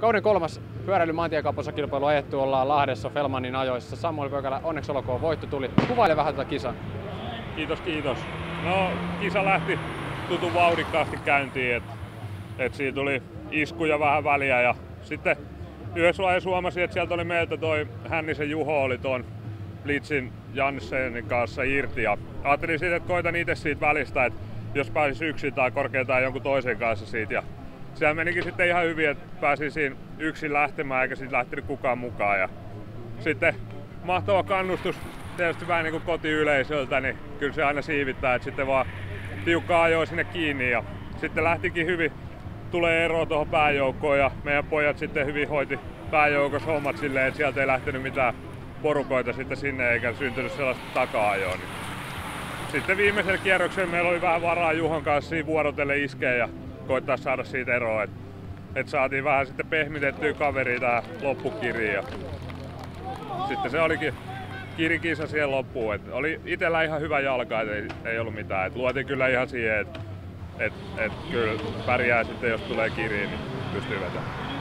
Kauden 3. pyöräilyn maantiekapposakilpailu ajettu, ollaan Lahdessa Fellmanin ajoissa. Samuel Pökälä, onneksi olkoon, voitto tuli. Kuvaile vähän tätä kisaa. Kiitos. No, kisa lähti tutun vauhdikkaasti käyntiin, et siinä tuli iskuja vähän väliä ja sitten yhdessä vaiheessa huomasin, että sieltä oli meiltä toi Hännisen Juho oli tuon Blitzin Janssenin kanssa irti ja ajattelin siitä, että koitan itse siitä välistä, että jos pääsis yksin tai korkeintaan jonkun toisen kanssa siitä. Ja sehän menikin sitten ihan hyvin, että pääsin siinä yksin lähtemään eikä siitä lähtenyt kukaan mukaan. Ja sitten mahtava kannustus tietysti vähän niin kuin kotiyleisöltä, niin kyllä se aina siivittää, että sitten vaan tiukkaa ajoa sinne kiinni. Ja sitten lähtikin hyvin, tulee ero tuohon pääjoukkoon ja meidän pojat sitten hyvin hoiti pääjoukossa hommat silleen, että sieltä ei lähtenyt mitään porukoita sitten sinne eikä syntynyt sellaista taka-ajoa. Niin sitten viimeisellä kierroksella meillä oli vähän varaa Juhon kanssa siinä vuorotellen iskeä ja koittaa saada siitä eroa. Et saatiin vähän sitten pehmitettyä kaveria tähän loppukiriin. Ja sitten se olikin kirikisa siihen loppuun. Et oli itellä ihan hyvä jalka, ei ollut mitään. Et luotin kyllä ihan siihen, että kyllä pärjää sitten jos tulee kiriin, niin pystyy vetämään.